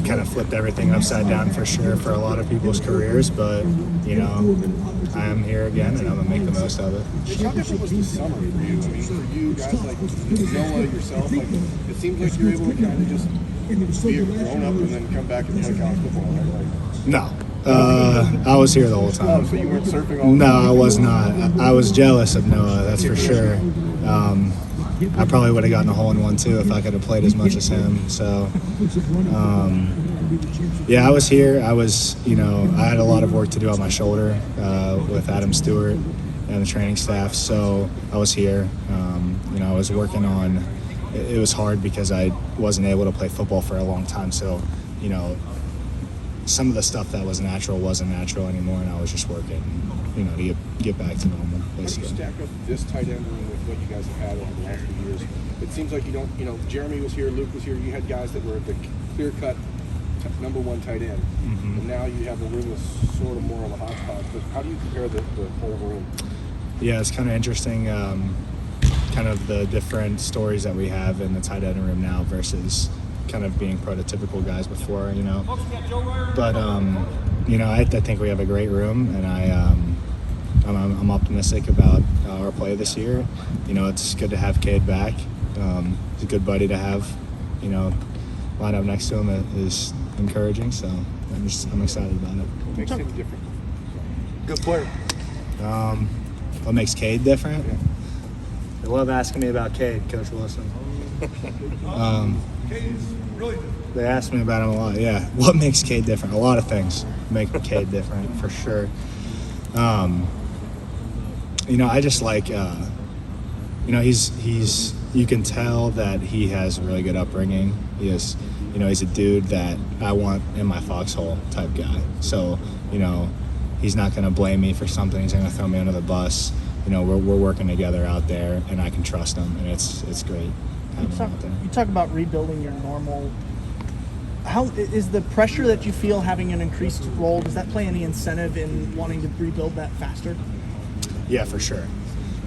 it kind of flipped everything upside down for sure for a lot of people's careers. But, you know, I am here again, and I'm going to make the most of it. How different was the summer for you? I mean, for you guys like Noah, yourself, like it seems like you're able to kind of just be a grown up and then come back and play college football, right? Like, No. I was here the whole time. so you weren't surfing all the No, time? I was not. I was jealous of Noah, that's for sure. I probably would have gotten a hole in one too if I could have played as much as him. So, yeah, I was here. I was, you know, I had a lot of work to do on my shoulder with Adam Stewart and the training staff. So I was here. You know, I was working on. It was hard because I wasn't able to play football for a long time. So, you know, some of the stuff that was natural wasn't natural anymore, and I was just working, you know, to get back to normal, basically. How do you stack up this tight end room with what you guys have had over the last few years? It seems like you don't, you know, Jeremy was here, Luke was here, you had guys that were the clear-cut number one tight end, and now you have a room that's sort of more of a hot spot. But how do you compare the whole room? Yeah, it's kind of interesting, kind of the different stories that we have in the tight end room now versus kind of being prototypical guys before, you know. But, you know, I think we have a great room, and I'm optimistic about our play this year. You know, it's good to have Cade back. He's a good buddy to have. You know, line up next to him is encouraging, so I'm excited about it. What makes him different? Good player. What makes Cade different? Yeah. They love asking me about Cade, Coach Wilson. They ask me about him a lot. Yeah, what makes Cade different? A lot of things make Cade different for sure. You know, I just like, you know, he's. You can tell that he has a really good upbringing. He is, you know, he's a dude that I want in my foxhole type guy. So, you know, he's not going to blame me for something. He's not going to throw me under the bus. You know, we're working together out there, and I can trust him, and it's great. You talk about rebuilding your normal. How is the pressure that you feel having an increased role? Does that play any incentive in wanting to rebuild that faster? Yeah, for sure.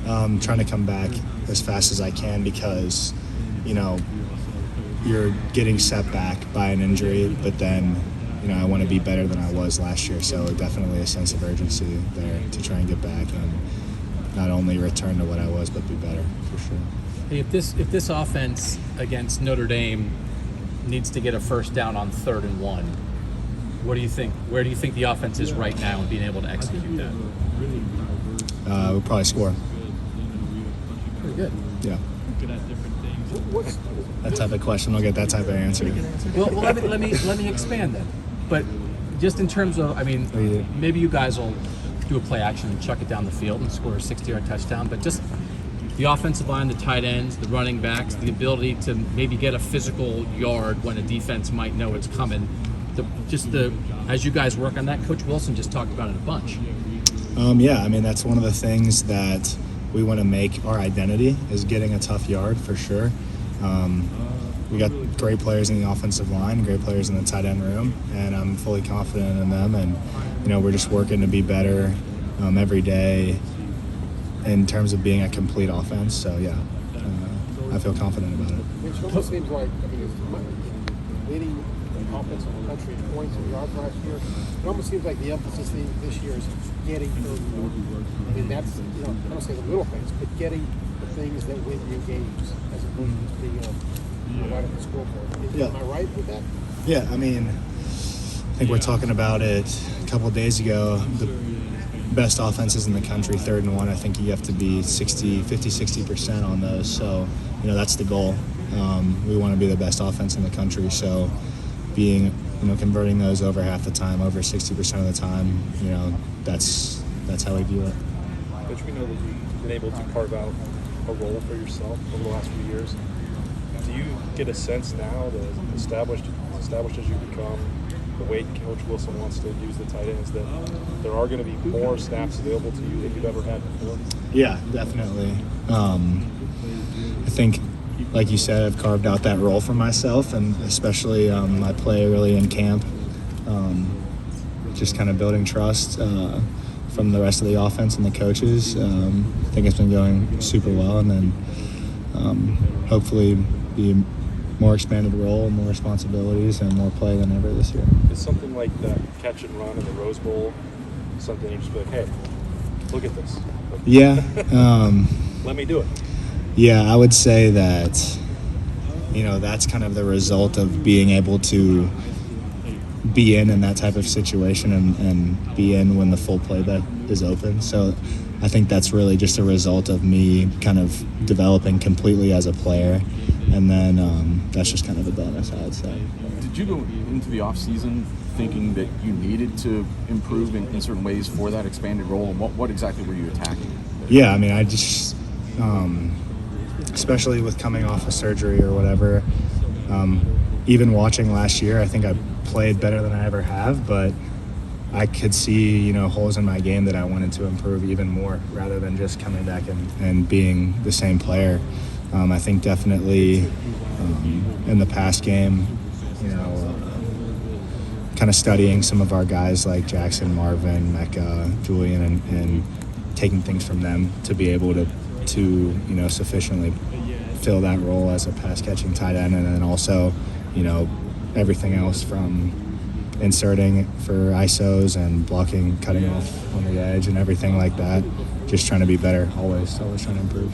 Trying to come back as fast as I can because, you know, you're getting set back by an injury, but then, you know, I want to be better than I was last year. So definitely a sense of urgency there to try and get back and not only return to what I was, but be better for sure. Hey, if this offense against Notre Dame needs to get a first down on 3rd and 1, what do you think? Where do you think the offense is right now in being able to execute that? We'll probably score. Pretty good. Yeah. That type of question, I'll get that type of answer. Well, let me expand then. But just in terms of, I mean, maybe you guys will do a play action and chuck it down the field and score a 60-yard touchdown, but just the offensive line, the tight ends, the running backs, the ability to maybe get a physical yard when a defense might know it's coming. As you guys work on that, Coach Wilson just talked about it a bunch. Yeah, I mean, that's one of the things that we want to make our identity is getting a tough yard for sure. We got great players in the offensive line, great players in the tight end room, and I'm fully confident in them. And, you know, we're just working to be better every day in terms of being a complete offense. So, yeah, I feel confident about it. Which almost seems like, I mean, it's leading the offense in the country in points and yards last year. It almost seems like the emphasis this year is getting those. I mean, that's, you know, I don't say the little things, but getting the things that win you games as opposed to being right at the scoreboard. Yeah. Am I right with that? Yeah, I mean, I think we're talking about it a couple of days ago. The best offenses in the country, 3rd and 1, I think you have to be 50-60% on those. So, you know, that's the goal. We want to be the best offense in the country. So being, you know, converting those over half the time, over 60% of the time, you know, that's how we view it. Coach, we know that you've been able to carve out a role for yourself over the last few years. Do you get a sense now that established as you become, the way Coach Wilson wants to use the tight ends, that there are going to be more snaps available to you than you've ever had before? Yeah, definitely. I think, like you said, I've carved out that role for myself, and especially I play really in camp, just kind of building trust from the rest of the offense and the coaches. I think it's been going super well, and then hopefully be more expanded role, more responsibilities, and more play than ever this year. Is something like that catch and run in the Rose Bowl something you just be like, hey, look at this? Like, Yeah. let me do it. Yeah, I would say that, that's kind of the result of being able to be in that type of situation and be in when the full playbook is open. So I think that's really just a result of me kind of developing completely as a player. And then that's just kind of a bonus, I would say. Did you go into the offseason thinking that you needed to improve in certain ways for that expanded role? And what exactly were you attacking? Yeah, I mean, I just, especially with coming off of surgery or whatever, even watching last year, I think I played better than I ever have, but I could see, holes in my game that I wanted to improve even more rather than just coming back and being the same player. I think definitely in the past game, kind of studying some of our guys like Jackson, Marvin, Mecca, Julian, and taking things from them to be able to sufficiently fill that role as a pass-catching tight end, and then also, everything else from inserting for ISOs and blocking, cutting off on the edge and everything like that. Just trying to be better, always trying to improve.